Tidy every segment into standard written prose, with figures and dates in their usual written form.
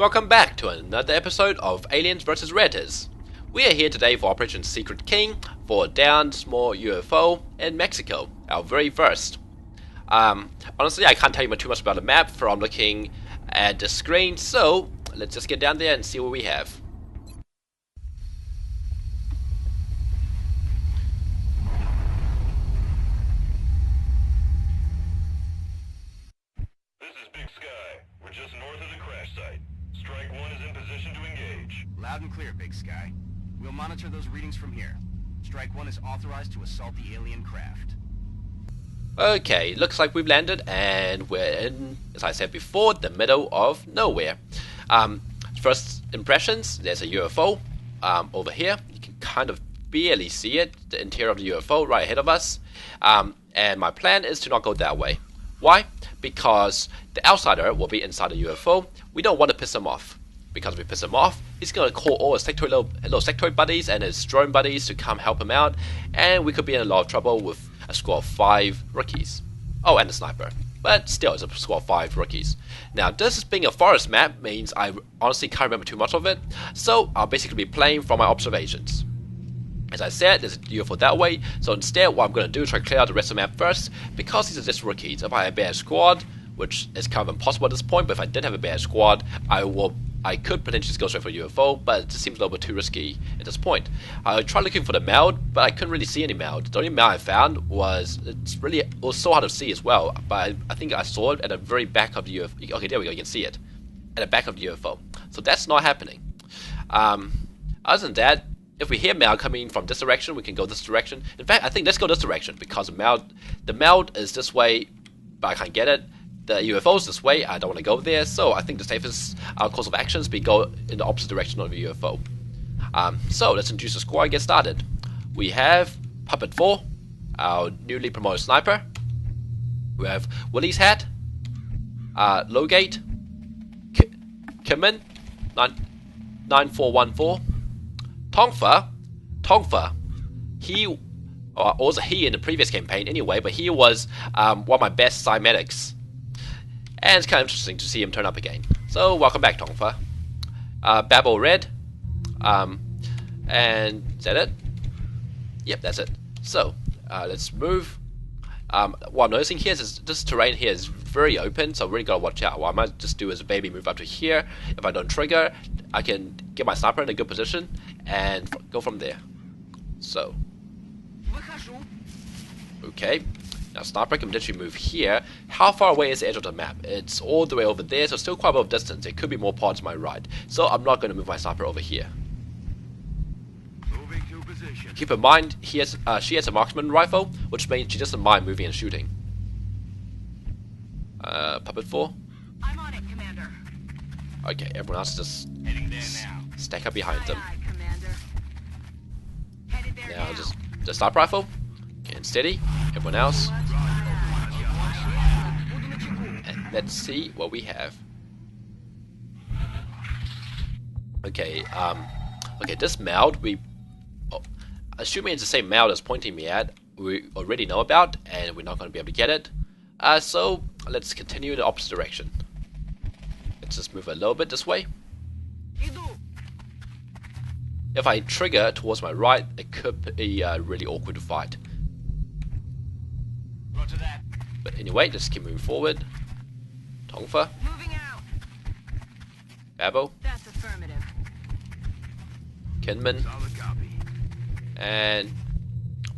Welcome back to another episode of Aliens vs Redditors. We are here today for Operation Secret King for a downed small UFO in Mexico, our very first. Honestly, I can't tell you too much about the map from looking at the screen, so let's just get down there and see what we have. Just north of the crash site. Strike 1 is in position to engage. Loud and clear, Big Sky. We'll monitor those readings from here. Strike 1 is authorized to assault the alien craft. Okay, looks like we've landed and we're in, as I said before, the middle of nowhere. First impressions, there's a UFO over here. You can kind of barely see it, the interior of the UFO right ahead of us. And my plan is to not go that way. Why? Because the outsider will be inside the UFO. We don't want to piss him off. Because if we piss him off, he's going to call all his little sectoid buddies and his drone buddies to come help him out. And we could be in a lot of trouble with a squad of 5 rookies. Oh, and a sniper. But still, it's a squad of 5 rookies. Now, this being a forest map means I honestly can't remember too much of it. So, I'll basically be playing from my observations. As I said, there's a UFO that way, so instead what I'm going to do is try to clear out the rest of the map first, because these are just rookies. If I had a bad squad, which is kind of impossible at this point, but if I did have a bad squad, I could potentially just go straight for a UFO, but it just seems a little bit too risky at this point. I tried looking for the meld, but I couldn't really see any meld. The only meld I found was, it was so hard to see as well, but I think I saw it at the very back of the UFO. Okay, there we go, you can see it. At the back of the UFO. So that's not happening. Other than that, if we hear meld coming from this direction, we can go this direction. In fact, I think let's go this direction, because the meld is this way, but I can't get it. The UFO is this way, I don't want to go there, so I think the safest course of action is to go in the opposite direction of the UFO. So let's introduce the squad and get started. We have Puppet 4, our newly promoted sniper. We have Willie's Hat, Lowgate, Kimmin, 9414. Tongfa, he was a he in the previous campaign anyway, but he was one of my best cymatics. And it's kind of interesting to see him turn up again. So, welcome back, Tongfa. Babel Red. And is that it? Yep, that's it. So, let's move. What I'm noticing here is this terrain here is very open, so I really gotta watch out. What I might just do is maybe move up to here. If I don't trigger, I can get my sniper in a good position and go from there. So, okay. Now sniper can potentially move here. How far away is the edge of the map? It's all the way over there, so still quite a bit of distance. It could be more parts to my right. So I'm not going to move my sniper over here. Moving to position. Keep in mind, she has a marksman rifle, which means she doesn't mind moving and shooting. Puppet 4. I'm on it, Commander. Okay, everyone else just Heading there now. stack up behind them. Aye, Commander. Headed there Now just the sniper rifle. Getting steady. Everyone else. And let's see what we have. Okay, okay, this meld assuming it's the same meld as pointing me at, we already know about, and we're not going to be able to get it. So let's continue in the opposite direction. Let's just move a little bit this way. If I trigger towards my right, it could be really awkward to fight. Roger that. But anyway, just keep moving forward. Tongfa, Moving out. Babo, That's affirmative. Kinman, Solid copy. and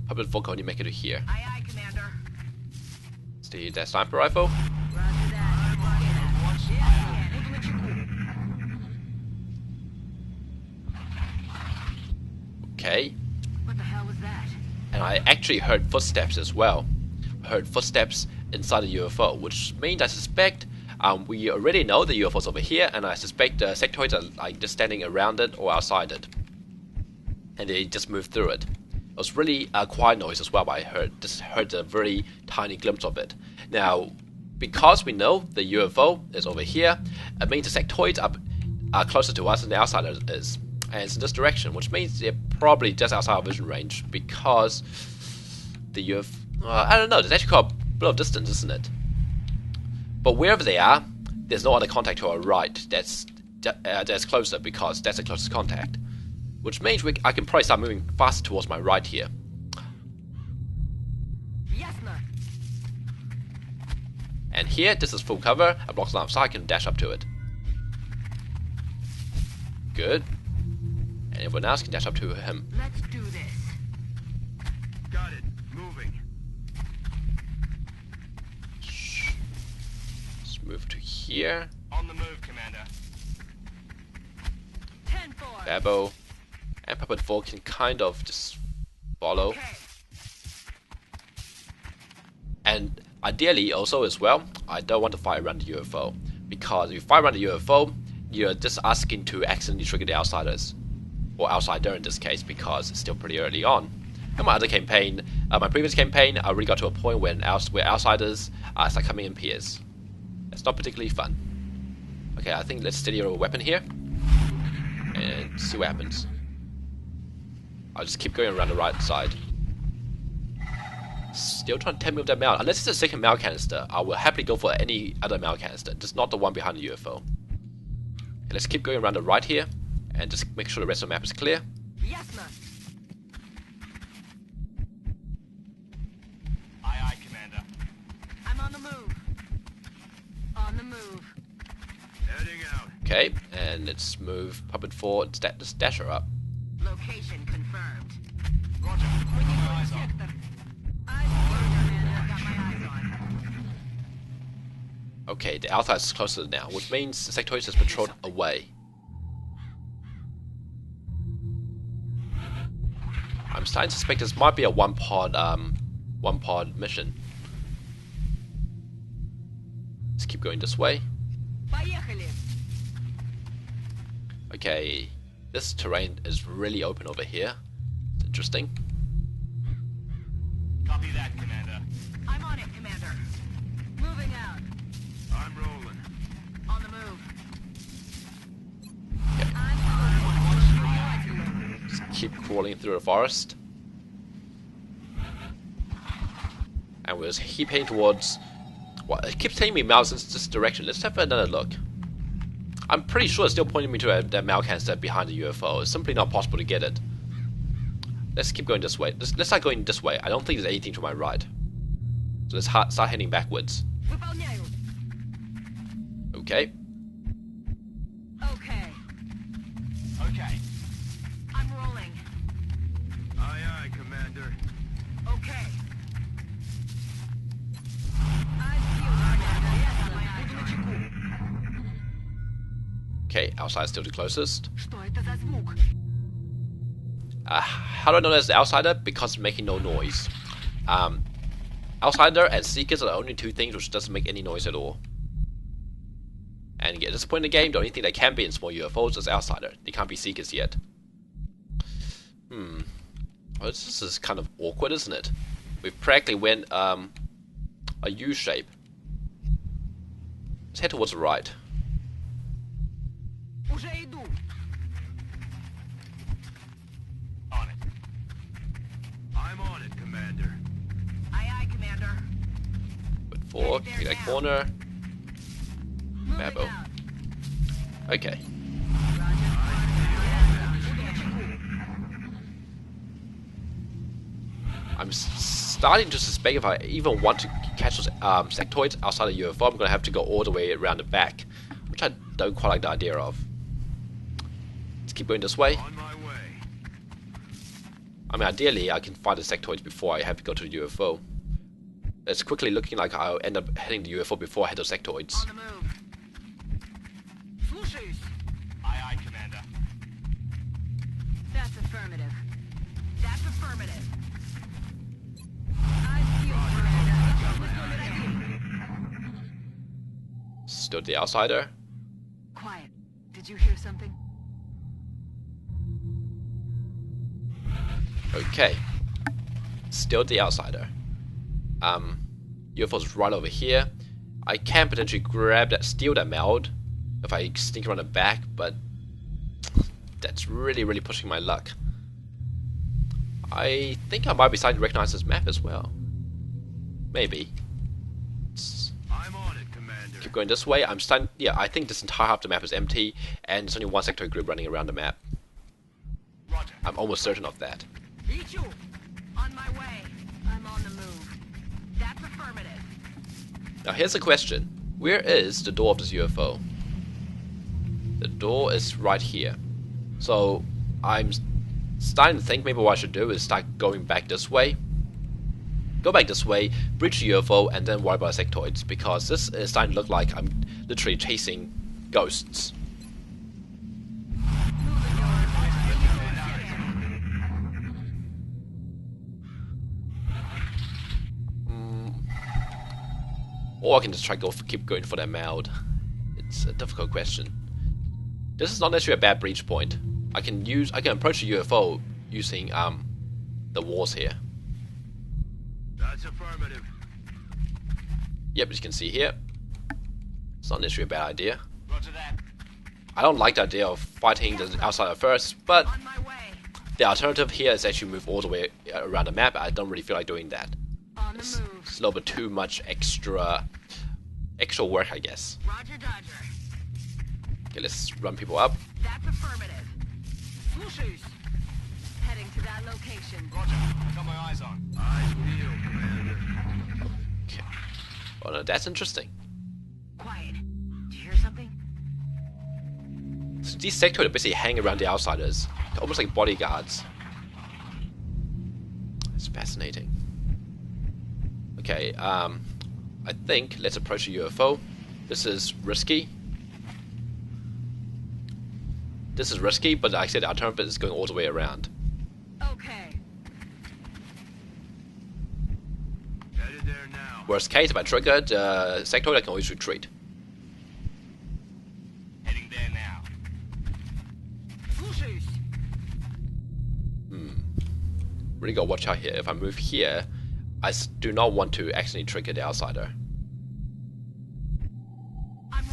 Puppet 4 can only make it to here. Aye, aye, Commander. See that sniper rifle? Roger that. Okay. What the hell was that? And I actually heard footsteps as well. I heard footsteps inside the UFO, which means I suspect we already know the UFO's over here, and I suspect the sectoids are like just standing around it or outside it, and they just moved through it. It was really a quiet noise as well, but I just heard a very tiny glimpse of it. Now, because we know the UFO is over here, it means the sectoids are closer to us than the outsider is. And it's in this direction, which means they're probably just outside our vision range, because the UFO... I don't know, there's actually quite a bit of distance, isn't it? But wherever they are, there's no other contact to our right that's that's closer because that's the closest contact. Which means I can probably start moving faster towards my right here. Ясно. And here, this is full cover. I block line of sight, I can dash up to it. Good. And everyone else can dash up to him. Let's do this. Got it. Moving. Let's move to here. On the move, Commander. 10-4. Babo and Puppet 4 can kind of just follow. Okay. And ideally, also as well, I don't want to fight around the UFO. Because if you fight around the UFO, you're just asking to accidentally trigger the outsiders. Or outsider in this case, because it's still pretty early on. In my other campaign, my previous campaign, I really got to a point where outsiders start coming in pairs. It's not particularly fun. Okay, I think let's steady our weapon here. And see what happens. I'll just keep going around the right side. Still trying to tempt me with that mount. Unless it's a second mount canister, I will happily go for any other mount canister, just not the one behind the UFO. Okay, let's keep going around the right here, and just make sure the rest of the map is clear. Ясно. Aye, aye, Commander. I'm on the move. On the move. Heading out. Okay, and let's move Puppet 4 and just dash her up. Location confirmed. Roger. We need Got more eyes on. sector. Eyes on, man. Got my eyes on. Okay, the outside is closer now, which means the sectoid has patrolled away. I'm starting to suspect this might be a one-pod mission. Let's keep going this way. Поехали. Okay, this terrain is really open over here. It's interesting. Copy that, Commander. I'm on it, Commander. Moving out. I'm rolling. On the move. Okay. I'm on it. Just keep crawling through the forest. And we'll just keep heading towards... Well, it keeps taking me mouse in this direction. Let's have another look. I'm pretty sure it's still pointing me to that Mal canister behind the UFO. It's simply not possible to get it. Let's keep going this way. Let's start going this way. I don't think there's anything to my right. So let's start heading backwards. Выполняю. Okay. Okay. Okay. I'm rolling. Aye, aye, Commander. Okay. Eyes peeled, Commander. Yes, my eyes on you. Okay, outside still the closest. Что это за звук? How do I know that's the outsider? Because it's making no noise. Outsider and Seekers are the only two things which doesn't make any noise at all. And at this point in the game, the only thing that can be in small UFOs is Outsider. They can't be Seekers yet. Well, this is kind of awkward, isn't it? We practically went a U shape. Let's head towards the right. Уже иду. On it. I'm on it, Commander. Aye, aye, Commander. But 4, take that corner. Moving Babo. out. Okay. I'm starting to suspect if I even want to catch those sectoids outside the UFO, I'm going to have to go all the way around the back, which I don't quite like the idea of. Let's keep going this way. On my way. I mean, ideally, I can find the sectoids before I have to go to the UFO. It's quickly looking like I'll end up heading the UFO before I head to sectoids. On the move. Слушаюсь. Aye, aye, Commander. That's affirmative. That's affirmative. Eyes peeled, Commander. Личность номер 1. Still the outsider. Quiet. Did you hear something? Okay. Still the outsider. UFO's right over here. I can potentially grab that, steal that meld if I sneak around the back, but that's really pushing my luck. I think I might be starting to recognize this map as well. Maybe. I'm on it, Commander. Commander. Keep going this way. I'm starting. Yeah, I think this entire half of the map is empty, and there's only one sector group running around the map. Roger. I'm almost certain of that. Eat you. On my way. I'm on the move. That's affirmative. Now here's the question. Where is the door of this UFO? The door is right here. So I'm starting to think maybe what I should do is start going back this way. Go back this way, breach the UFO, and then worry about sectoids, because this is starting to look like I'm literally chasing ghosts. Or I can just keep going for that mound. It's a difficult question. This is not necessarily a bad breach point. I can approach the UFO using the walls here. That's affirmative. Yep, as you can see here, it's not necessarily a bad idea. Roger that. I don't like the idea of fighting the outsider first, but On my way. the alternative here is actually move all the way around the map. I don't really feel like doing that. On the It's move. a little bit too much extra work, I guess. Roger, Dodger. Okay, let's run people up. That's affirmative. Swooshes. Heading to that location. Roger. Got my eyes on. Eyes wheel, Commander. Okay. Oh no, that's interesting. Quiet. Do you hear something? So these sectoids basically hang around the outsiders, almost like bodyguards. It's fascinating. Okay, I think let's approach the UFO. This is risky. This is risky, but like I said, the alternative is going all the way around. Okay. Headed there now. Worst case, if I trigger the sectoid, I can always retreat. Heading there now. Swooshes. Really gotta watch out here. If I move here, I do not want to accidentally trigger the outsider. I'm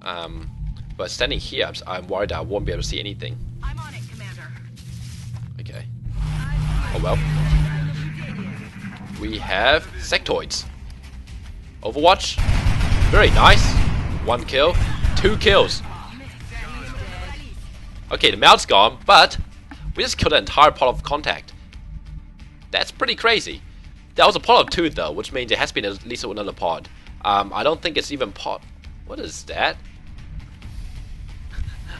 rolling. But standing here, I'm worried that I won't be able to see anything. I'm on it, Commander. Okay. Oh well. We have sectoids. Overwatch. Very nice. 1 kill. 2 kills. Okay, the mount's gone, but we just killed an entire pod of contact. That's pretty crazy. That was a pod of 2 though, which means there has been at least another pod. I don't think it's even pod. What is that?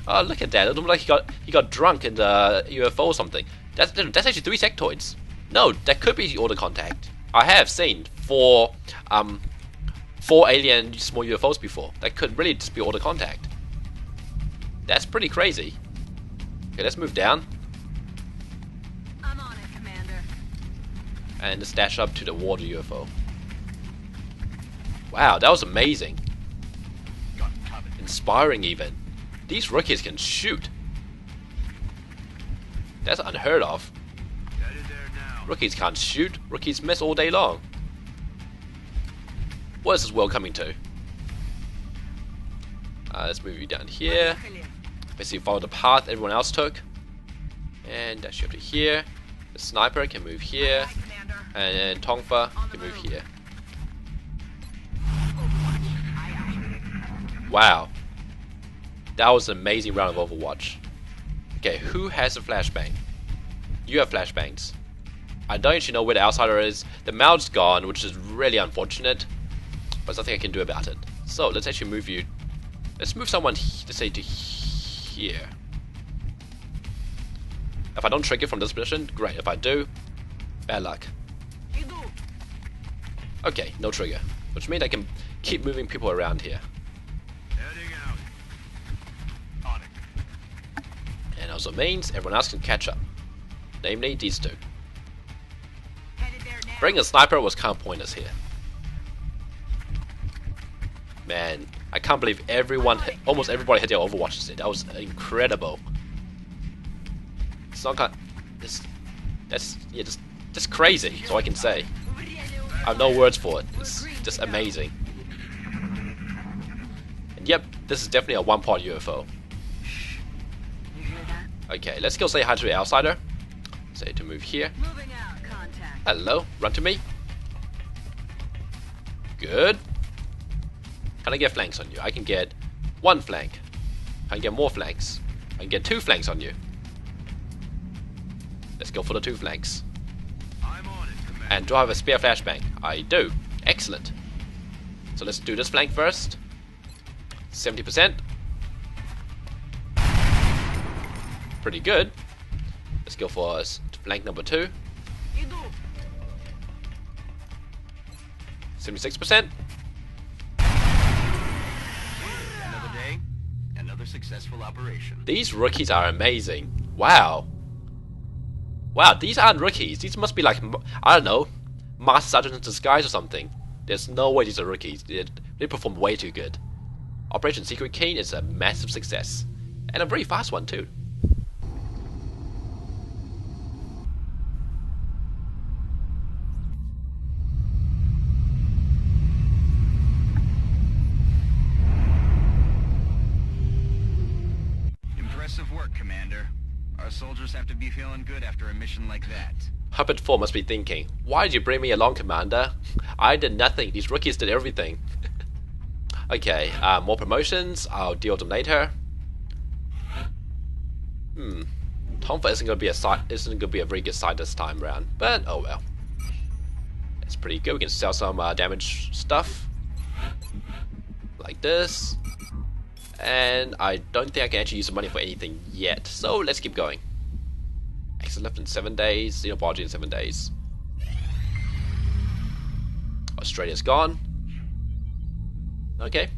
Oh, look at that! It looked like he got drunk in the UFO or something. That's actually 3 sectoids. No, that could be all the contact. I have seen 4 alien small UFOs before. That could really just be all the contact. That's pretty crazy. Okay, let's move down I'm on it, Commander. and just dash up to the water UFO. Wow, that was amazing. Got covered. Inspiring even. These rookies can shoot. That's unheard of. Headed there now. Rookies can't shoot. Rookies miss all day long. What is this world coming to? Let's move you down here. Basically follow the path everyone else took. And dash you up to here. The sniper can move here. Aye, Commander. And then Tongfa can move here. Overwatch. Aye, aye. Wow. That was an amazing round of Overwatch. Okay, who has a flashbang? You have flashbangs. I don't actually know where the outsider is. The mount's gone, which is really unfortunate. But there's nothing I can do about it. So let's actually move you. Let's move someone, let's say, to here. If I don't trigger from this position, great. If I do, bad luck. Okay, no trigger. Which means I can keep moving people around here. Heading out. On it. And also means everyone else can catch up. Namely, these 2. Headed there now. Bringing a sniper was kind of pointless here. Man, I can't believe almost everybody hit their Overwatches today. That was incredible. It's not kind. That's just crazy. That's all I can say. I have no words for it. It's just amazing. And yep, this is definitely a 1-pod UFO. You hear that? Okay, let's go say hi to the outsider. Say to move here. Moving out. Contact. Hello, run to me. Good. Can I get flanks on you? I can get one flank. Can I get more flanks? I can get 2 flanks on you. Let's go for the 2 flanks. I'm on it, Commander. And do I have a spare flashbang? I do. Excellent. So let's do this flank first. 70%. Pretty good. Let's go for flank number 2. 76%. Another day, another successful operation. These rookies are amazing. Wow. Wow, these aren't rookies. These must be like, I don't know, Master Sergeant in disguise or something. There's no way these are rookies. They performed way too good. Operation Secret Cane is a massive success. And a very fast one too. Impressive work, Commander. Our soldiers have to be feeling good after a mission like that. Puppet 4 must be thinking, why did you bring me along, Commander? I did nothing. These rookies did everything. Okay, more promotions. I'll deal with them later. Tonfa isn't gonna be a very good side this time around, but oh well. It's pretty good. We can sell some damage stuff like this, and I don't think I can actually use the money for anything yet. So let's keep going. Exit left in 7 days. Xenobology in 7 days. Australia's gone. Okay.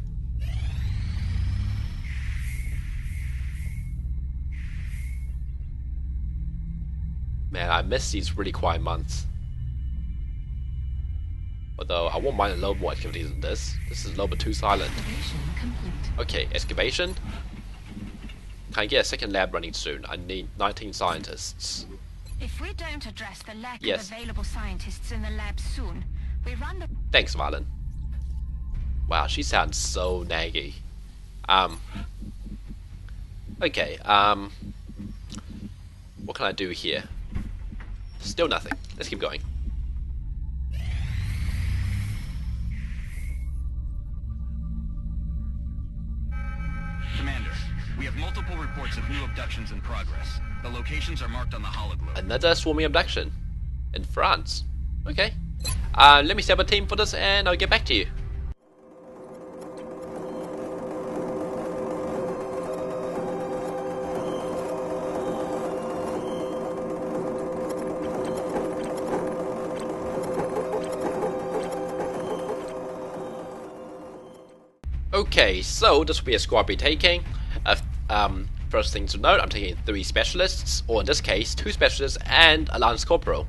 Man, I miss these really quiet months. Although I won't mind a little more activities than this. This is a little bit too silent. Okay, excavation. Can I get a second lab running soon? I need 19 scientists. If we don't address the lack Yes. of available scientists in the lab soon, we run the... Thanks, Marlon. Wow, she sounds so naggy. Okay, what can I do here? Still nothing. Let's keep going. Commander, we have multiple reports of new abductions in progress. The locations are marked on the hologlobe. Another swarming abduction in France. Okay. Let me set up a team for this and I'll get back to you. Okay, so this will be a squad be taking. First thing to note, I'm taking 3 specialists, or in this case, 2 specialists and a Lance Corporal.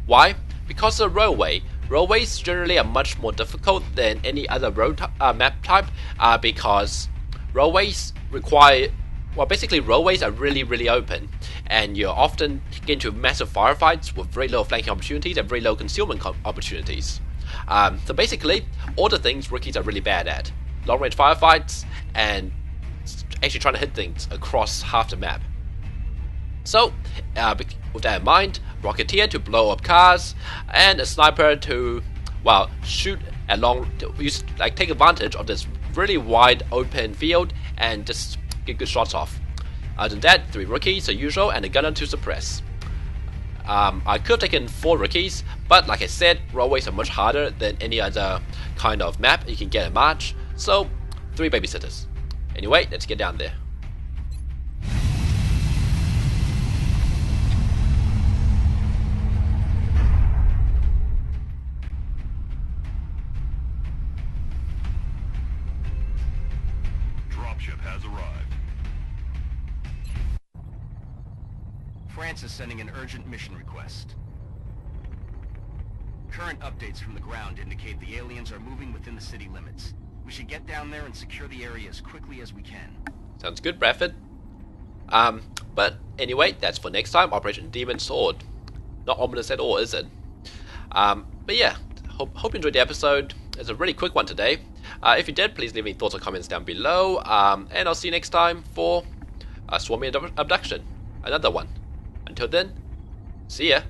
Why? Because of the railway. Railways generally are much more difficult than any other road map type, because railways require... Well, basically railways are really open, and you're often get into massive firefights with very low flanking opportunities and very low concealment opportunities. So basically, all the things rookies are really bad at. Long range firefights and actually trying to hit things across half the map. So, with that in mind, Rocketeer to blow up cars, and a Sniper to, well, shoot along, take advantage of this really wide open field and just get good shots off. Other than that, 3 rookies, as usual, and a Gunner to suppress. I could have taken 4 rookies, but like I said, railways are much harder than any other kind of map you can get in March, so 3 babysitters. Anyway, let's get down there. Dropship has arrived. France is sending an urgent mission request. Current updates from the ground indicate the aliens are moving within the city limits. We should get down there and secure the area as quickly as we can. Sounds good, Bradford. But anyway, that's for next time. Operation Demon Sword. Not ominous at all, is it? But yeah, hope you enjoyed the episode. It's a really quick one today. If you did, please leave any thoughts or comments down below. And I'll see you next time for Swarming Abduction. Another one. Until then, see ya.